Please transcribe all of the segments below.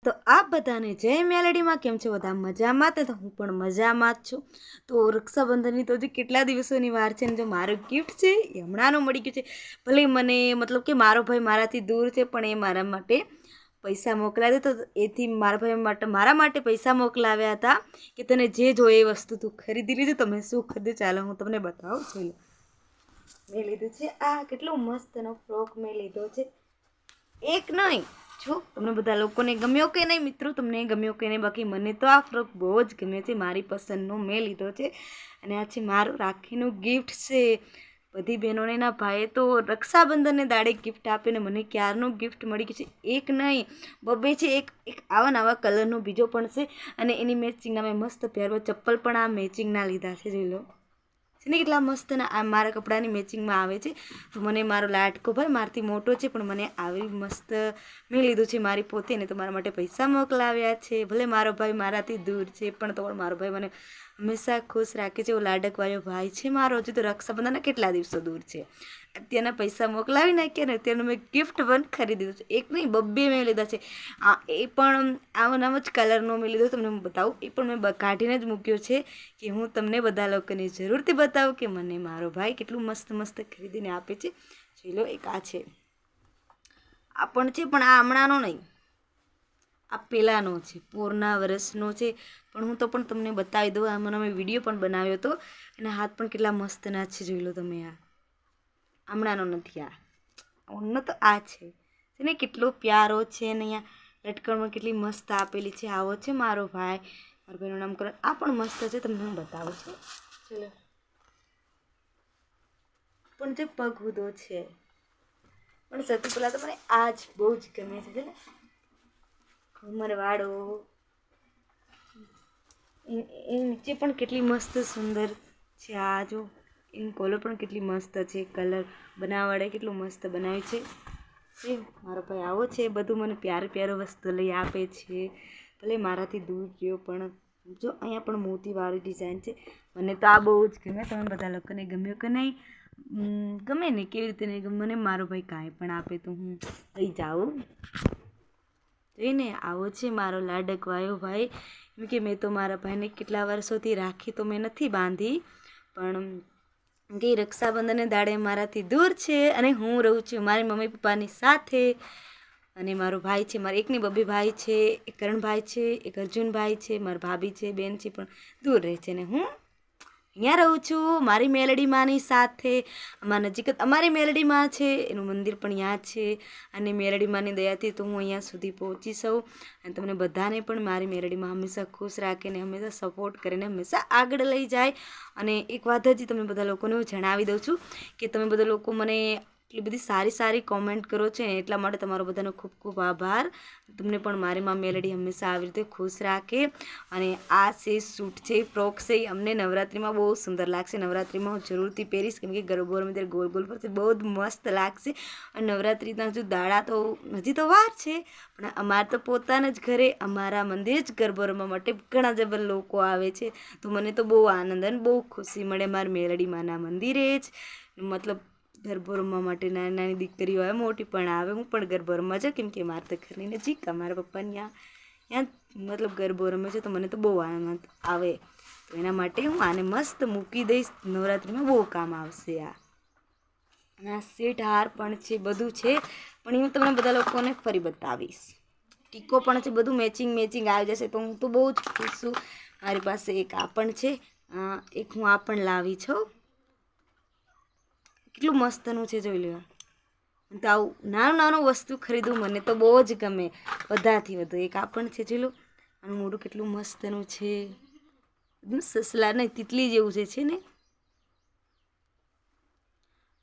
તો આપ બધાને જય મેલેડીમાં કેમ છો? બધા મજામાં? તો હું પણ મજામાં જ છું. તો રક્ષાબંધનની તો હજી કેટલા દિવસોની વાર છે ને જો મારું ગિફ્ટ છે એ હમણાંનું મળી ગયું છે. ભલે મને મતલબ કે મારો ભાઈ મારાથી દૂર છે પણ એ મારા માટે પૈસા મોકલાવ્યા તો એથી મારા માટે પૈસા મોકલાવ્યા હતા કે તને જે જોઈએ એ વસ્તુ તું ખરીદી લીધું. તમે શું ખરીદ્યું ચાલો હું તમને બતાવું છું. મેં લીધું છે આ કેટલો મસ્તનો ફ્રોક મેં લીધો છે. એક નહીં જો તમને બધા લોકોને ગમ્યો કે નહીં મિત્રો, તમને ગમ્યો કે નહીં, બાકી મને તો આ ફ્રોક બહુ જ ગમ્યો છે. મારી પસંદનો મેં લીધો છે અને આ છે મારું રાખીનું ગિફ્ટ છે. બધી બહેનોને ના ભાઈએ તો રક્ષાબંધનને દાડે ગિફ્ટ આપે ને મને ક્યારનું ગિફ્ટ મળી ગયું છે. એક નહીં બબ્બે છે. એક આવા નવા કલરનો બીજો પણ છે અને એની મેચિંગના મેં મસ્ત પહેરવા ચપ્પલ પણ આ મેચિંગના લીધા છે. જોઈ લો છે ને કેટલા મસ્ત ને આ મારા કપડાની મેચિંગમાં આવે છે. તો મને મારો લાડકો ભાઈ મારાથી મોટો છે પણ મને આવી મસ્ત મેં લીધું છે મારી પોતે ને તો મારા માટે પૈસા મોકલાવ્યા છે. ભલે મારો ભાઈ મારાથી દૂર છે પણ તો પણ મારો ભાઈ મને હંમેશા ખુશ રાખે છે. એવો લાડકવાળો ભાઈ છે મારો. હજુ તો રક્ષાબંધનના કેટલા દિવસો દૂર છે. અત્યારના પૈસા મોકલાવી નાખ્યા ને અત્યારનું મેં ગિફ્ટ પણ ખરીદી દીધું છે. એક નહીં બબ્બે મેં લીધા છે. એ પણ આમ જ કલરનો મેં લીધો તમને હું બતાવું. એ પણ મેં કાઢીને જ મૂક્યો છે કે હું તમને બધા લોકોને જરૂરથી બતાવું કે મને મારો ભાઈ કેટલું મસ્ત મસ્ત ખરીદીને આપે છે. જોઈ લો એક આ છે, આ પણ છે પણ આ હમણાંનો નહીં, આ પહેલાંનો છે, પૂરના વર્ષનો છે પણ હું તો પણ તમને બતાવી દઉં. આમાં મેં વિડીયો પણ બનાવ્યો હતો અને હાથ પણ કેટલા મસ્તના છે. જોઈ લો તમે આ હમણાંનો નથી, આ ઓનો તો આ છે ને કેટલો પ્યારો છે અને અહીંયા લટકણમાં કેટલી મસ્ત આપેલી છે. આવો છે મારો ભાઈ, મારા ભાઈનું નામ કરણ. આ પણ મસ્ત છે તમને હું બતાવું છું. ચલો પણ જે પગ ઉદો છે પણ સૌથી પહેલાં તો મને આ જ બહુ જ ગમે છે. ને ઘુમરવાળો એ નીચે પણ કેટલી મસ્ત સુંદર છે. આ જો એની કોલર પણ કેટલી મસ્ત છે. કલર બનાવવાળે કેટલું મસ્ત બનાવ્યું છે. મારો ભાઈ આવો છે, બધું મને પ્યારો વસ્તુ લઈ આપે છે. ભલે મારાથી દૂર ગયો પણ જો અહીંયા પણ મોતીવાળી ડિઝાઇન છે. મને તો આ બહુ જ ગમે. તમે બધા લોકોને ગમ્યો કે નહીં? ગમે ને કેવી રીતે નહીં ગમે, મને મારો ભાઈ કાંઈ પણ આપે તો હું લઈ જાઉં. જોઈને આવો છે મારો લાડકવાયો ભાઈ. એમ કે મેં તો મારા ભાઈને કેટલા વર્ષોથી રાખી તો મેં નથી બાંધી પણ કે રક્ષાબંધનને દાડે મારાથી દૂર છે અને હું રહું છું મારી મમ્મી પપ્પાની સાથે. અને મારો ભાઈ છે, મારા એકની બબ્બે ભાઈ છે, એક કરણભાઈ છે, એક અર્જુનભાઈ છે, મારા ભાભી છે, બેન છે પણ દૂર રહે છે ને હું અહીંયા રહું છું મારી મેલડીમાંની સાથે. અમારા નજીક જ અમારી મેલડીમાં છે, એનું મંદિર પણ ત્યાં છે અને મેલડીમાંની દયાથી તો હું અહીંયા સુધી પહોંચી છું. અને તમને બધાને પણ મારી મેલડીમાં હંમેશા ખુશ રાખીને હંમેશા સપોર્ટ કરીને હંમેશા આગળ લઈ જાય. અને એક વાત હજી તમે બધા લોકોને હું જણાવી દઉં છું કે તમે બધા લોકો મને એટલી બધી સારી કોમેન્ટ કરો છો એટલા માટે તમારો બધાનો ખૂબ ખૂબ આભાર. તમને પણ મારી માં મેલડી હંમેશા આવી રીતે ખુશ રાખે. અને આ છે સૂટ છે, ફ્રોક છે, અમને નવરાત્રિમાં બહુ સુંદર લાગશે. નવરાત્રિમાં હું જરૂરથી પહેરીશ કેમ કે ગરબો રમે ત્યારે ગોલ ગોલ ફરશે, બહુ જ મસ્ત લાગશે. અને નવરાત્રિના હજુ દાડા તો હજી તો વાર છે પણ અમારે તો પોતાના જ ઘરે અમારા મંદિરે જ ગરબો રમવા માટે ઘણા જબર લોકો આવે છે. તો મને તો બહુ આનંદ અને બહુ ખુશી મળે મારી મેલડી માના મંદિરે જ. મતલબ ગરબો રમવા માટે નાની દીકરીઓ આવે, મોટી પણ આવે. હું પણ ગરબો રમવા જાઉં કેમ કે મારા તો ઘરની નજીક અમારા પપ્પાની ત્યાં મતલબ ગરબો રમે છે તો મને તો બહુ આનંદ આવે. તો એના માટે હું આને મસ્ત મૂકી દઈશ. નવરાત્રિમાં બહુ કામ આવશે. આ સેટ હાર પણ છે, બધું છે પણ હું તમને બધા લોકોને ફરી બતાવીશ. ટીકો પણ છે, બધું મેચિંગ આવી જશે તો હું તો બહુ જ ખુશ છું. મારી પાસે એક આ પણ છે, એક હું આ પણ લાવી છું. કેટલું મસ્તનું છે જોઈ લેવા. તો આવું નાનું વસ્તુ ખરીદવું મને તો બહુ જ ગમે બધાથી વધુ. એક આ પણ છે જોઈ લો, આનું મોઢું કેટલું મસ્તનું છે, એકદમ સસલા નહીં તિતલી જેવું છે ને.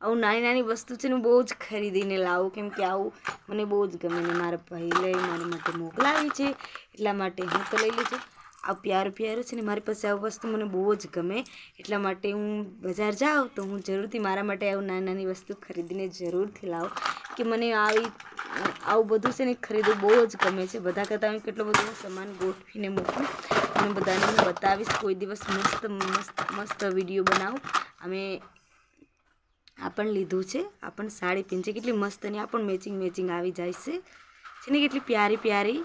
આવું નાની વસ્તુ છે ને બહુ જ ખરીદીને લાવું કેમ કે આવું મને બહુ જ ગમે ને મારા ભાઈ લઈ મારા માટે મોકલાવી છે એટલા માટે હું તો લઈ લઉં છું. આ પ્યારું છે ને મારી પાસે આ વસ્તુ મને બહુ જ ગમે એટલા માટે હું બજાર જાઉં તો હું જરૂરથી મારા માટે આવું નાની વસ્તુ ખરીદીને જરૂરથી લાવું કે મને આવું બધું છે ને ખરીદવું બહુ જ ગમે છે. બધા કરતાં હું કેટલો બધો સામાન ગોઠવીને મૂકું અને બધાને હું બતાવીશ કોઈ દિવસ. મસ્ત વિડીયો બનાવું. અમે આ પણ લીધું છે, આ પણ સાડી પિન છે કેટલી મસ્ત ને આ પણ મેચિંગ આવી જાય છે ને કેટલી પ્યારી.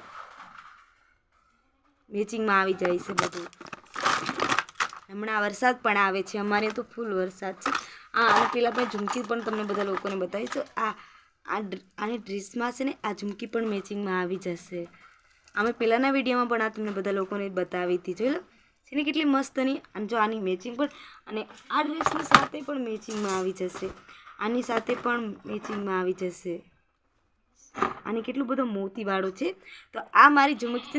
મેચિંગમાં આવી જાય છે બધું. હમણાં વરસાદ પણ આવે છે, અમારે તો ફૂલ વરસાદ છે. અને પેલા ભાઈ ઝુમકી પણ તમને બધા લોકોને બતાવીશ. તો આની ડ્રેસમાં છે ને આ ઝુમકી પણ મેચિંગમાં આવી જશે. અમે પહેલાંના વિડીયોમાં પણ આ તમને બધા લોકોને બતાવી હતી, જોઈ લો છે ને કેટલી મસ્ત ની. અને જો આની મેચિંગ પણ, અને આ ડ્રેસની સાથે પણ મેચિંગમાં આવી જશે. આની સાથે પણ મેચિંગમાં આવી જશે. આની કેટલું બધું મોતીવાળું છે. તો આ મારી ઝુમકી છે ને